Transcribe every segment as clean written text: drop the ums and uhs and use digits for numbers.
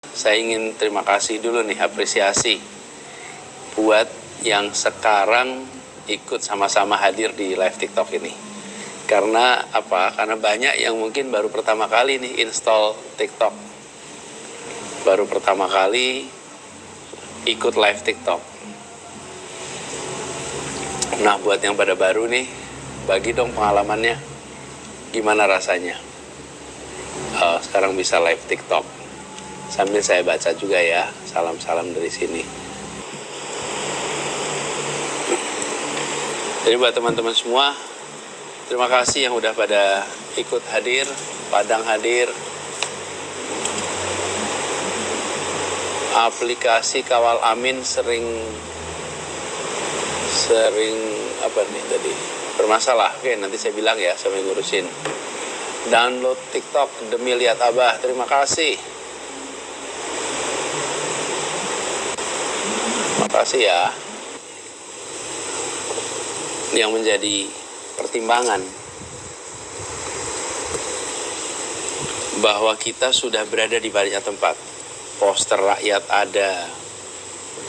Saya ingin terima kasih dulu nih, apresiasi buat yang sekarang ikut sama-sama hadir di live TikTok ini. Karena apa? Karena banyak yang mungkin baru pertama kali nih install TikTok. Baru pertama kali ikut live TikTok. Nah, buat yang pada baru nih, bagi dong pengalamannya. Gimana rasanya? Sekarang bisa live TikTok. Sambil saya baca juga ya, salam-salam dari sini. Jadi buat teman-teman semua, terima kasih yang udah pada ikut hadir, Padang hadir. Aplikasi Kawal Amin sering apa nih tadi? Bermasalah. Oke, nanti saya bilang ya, saya ngurusin. Download TikTok demi lihat Abah. Terima kasih. Terima kasih ya. Yang menjadi pertimbangan bahwa kita sudah berada di banyak tempat. Poster rakyat ada,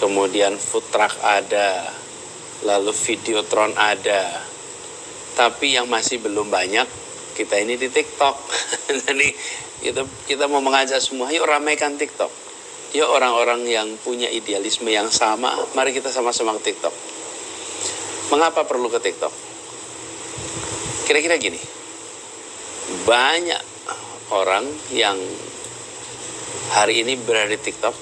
kemudian food truck ada, lalu videotron ada. Tapi yang masih belum banyak, kita ini di TikTok. Jadi kita mau mengajak semua, yuk ramaikan TikTok. Yuk orang-orang yang punya idealisme yang sama, mari kita sama-sama ke TikTok. Mengapa perlu ke TikTok? Kira-kira gini, banyak orang yang hari ini berada di TikTok,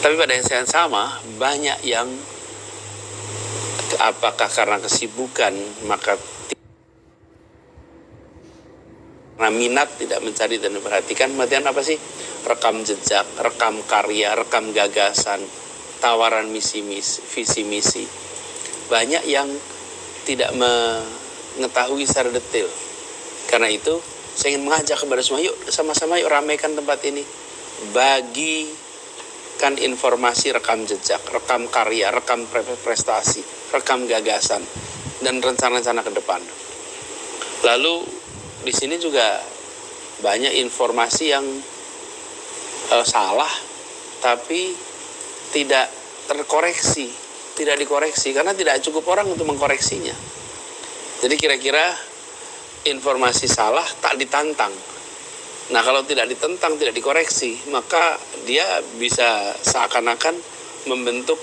tapi pada yang sama banyak yang apakah karena kesibukan, maka karena minat tidak mencari dan memperhatikan. Kemudian apa sih? Rekam jejak, rekam karya, rekam gagasan, tawaran visi misi. Banyak yang tidak mengetahui secara detail. Karena itu saya ingin mengajak kepada semua, yuk sama-sama yuk ramaikan tempat ini. Bagikan informasi rekam jejak, rekam karya, rekam prestasi, rekam gagasan, dan rencana-rencana ke depan. Lalu di sini juga banyak informasi yang salah, tapi tidak terkoreksi, tidak dikoreksi, karena tidak cukup orang untuk mengkoreksinya. Jadi kira-kira informasi salah tak ditantang. Nah, kalau tidak ditentang, tidak dikoreksi, maka dia bisa seakan-akan membentuk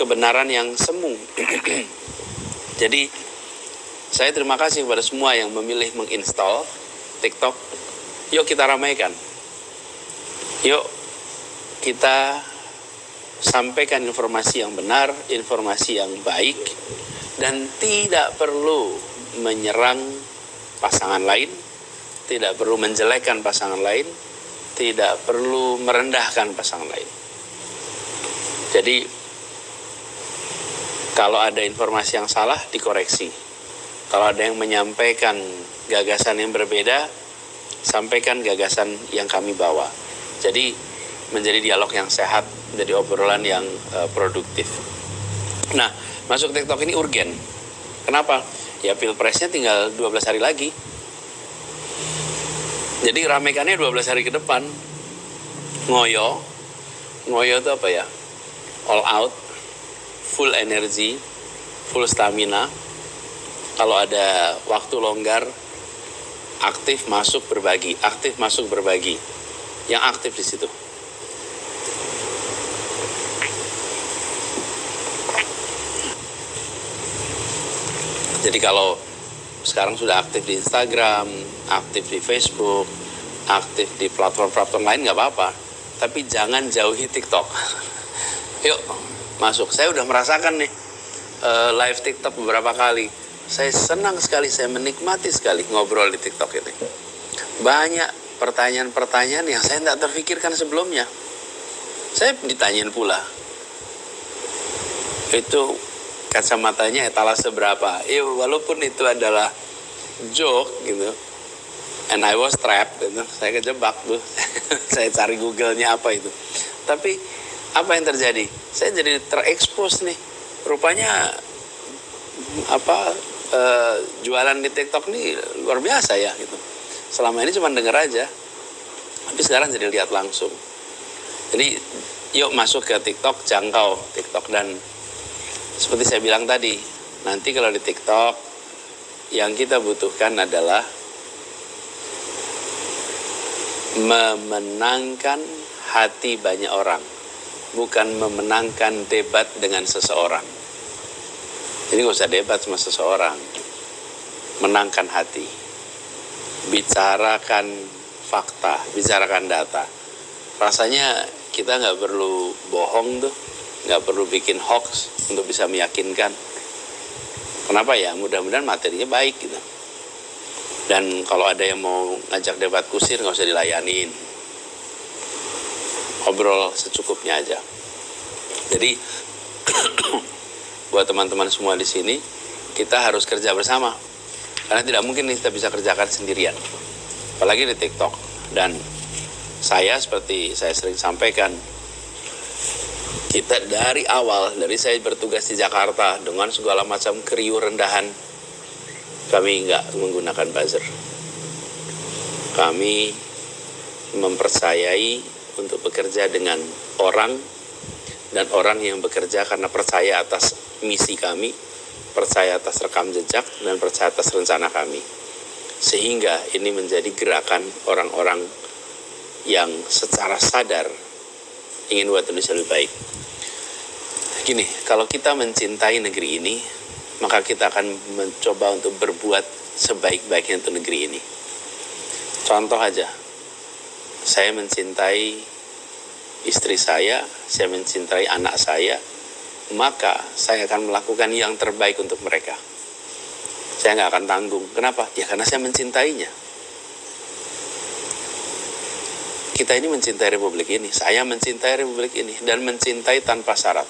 kebenaran yang semu. Jadi saya terima kasih kepada semua yang memilih menginstall TikTok. Yuk kita ramaikan. Yuk kita sampaikan informasi yang benar, informasi yang baik, dan tidak perlu menyerang pasangan lain, tidak perlu menjelekkan pasangan lain, tidak perlu merendahkan pasangan lain. Jadi kalau ada informasi yang salah, dikoreksi. Kalau ada yang menyampaikan gagasan yang berbeda, sampaikan gagasan yang kami bawa. Jadi menjadi dialog yang sehat, menjadi obrolan yang produktif. Nah, masuk TikTok ini urgen. Kenapa? Ya pilpresnya tinggal 12 hari lagi. Jadi ramaikannya 12 hari ke depan. Ngoyo itu apa ya? All out, full energy, full stamina. Kalau ada waktu longgar, aktif masuk berbagi, Yang aktif di situ. Jadi kalau sekarang sudah aktif di Instagram, aktif di Facebook, aktif di platform-platform lain nggak apa-apa. Tapi jangan jauhi TikTok. Yuk masuk. Saya udah merasakan nih live TikTok beberapa kali. Saya senang sekali, saya menikmati sekali ngobrol di TikTok ini. Banyak pertanyaan-pertanyaan yang saya tidak terfikirkan sebelumnya. Saya ditanyain pula, itu kacamatanya etalase berapa? Walaupun itu adalah joke gitu, and I was trapped gitu. Saya kejebak tuh. Saya cari Google-nya apa itu. Tapi apa yang terjadi? Saya jadi terekspos nih. Rupanya jualan di TikTok ini luar biasa ya gitu. Selama ini cuma dengar aja. Tapi sekarang jadi lihat langsung. Jadi yuk masuk ke TikTok, jangkau TikTok. Dan seperti saya bilang tadi, nanti kalau di TikTok yang kita butuhkan adalah memenangkan hati banyak orang, bukan memenangkan debat dengan seseorang. Jadi nggak usah debat sama seseorang, menangkan hati, bicarakan fakta, bicarakan data. Rasanya kita nggak perlu bohong tuh, nggak perlu bikin hoax untuk bisa meyakinkan. Kenapa ya? Mudah-mudahan materinya baik gitu. Dan kalau ada yang mau ngajak debat kusir, nggak usah dilayanin. Ngobrol secukupnya aja. Jadi buat teman-teman semua di sini, kita harus kerja bersama. Karena tidak mungkin kita bisa kerjakan sendirian. Apalagi di TikTok. Dan saya seperti saya sering sampaikan, kita dari awal, dari saya bertugas di Jakarta dengan segala macam kriu rendahan, kami nggak menggunakan buzzer. Kami mempercayai untuk bekerja dengan orang, dan orang yang bekerja karena percaya atas misi kami, percaya atas rekam jejak, dan percaya atas rencana kami. Sehingga ini menjadi gerakan orang-orang yang secara sadar ingin buat Indonesia lebih baik. Gini, kalau kita mencintai negeri ini, maka kita akan mencoba untuk berbuat sebaik-baiknya untuk negeri ini. Contoh aja, saya mencintai istri saya mencintai anak saya, maka saya akan melakukan yang terbaik untuk mereka. Saya nggak akan tanggung. Kenapa? Ya karena saya mencintainya. Kita ini mencintai Republik ini, saya mencintai Republik ini, dan mencintai tanpa syarat.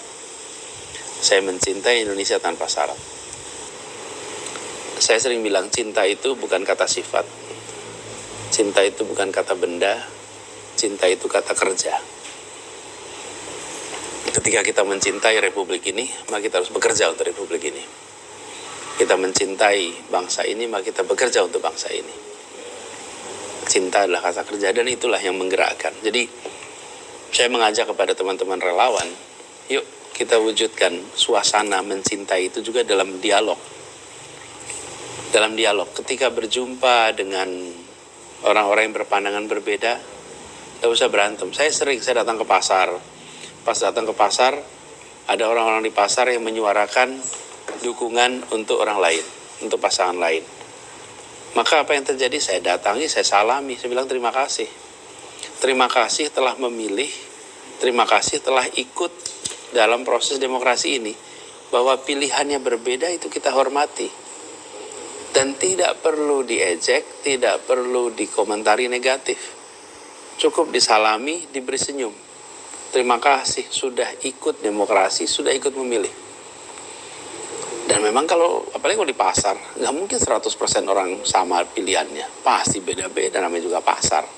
Saya mencintai Indonesia tanpa syarat. Saya sering bilang cinta itu bukan kata sifat, cinta itu bukan kata benda, cinta itu kata kerja. Ketika kita mencintai Republik ini, maka kita harus bekerja untuk Republik ini. Kita mencintai bangsa ini, maka kita bekerja untuk bangsa ini. Cinta adalah kata kerja, dan itulah yang menggerakkan. Jadi saya mengajak kepada teman-teman relawan, yuk kita wujudkan suasana mencintai itu juga dalam dialog. Dalam dialog, ketika berjumpa dengan orang-orang yang berpandangan berbeda, tidak usah berantem. Saya datang ke pasar. Pas datang ke pasar, ada orang-orang di pasar yang menyuarakan dukungan untuk orang lain, untuk pasangan lain. Maka apa yang terjadi? Saya datangi, saya salami, saya bilang terima kasih. Terima kasih telah memilih, terima kasih telah ikut dalam proses demokrasi ini, bahwa pilihannya berbeda itu kita hormati. Dan tidak perlu diejek, tidak perlu dikomentari negatif. Cukup disalami, diberi senyum. Terima kasih sudah ikut demokrasi, sudah ikut memilih. Dan memang apalagi kalau di pasar, nggak mungkin 100% orang sama pilihannya. Pasti beda-beda, namanya juga pasar.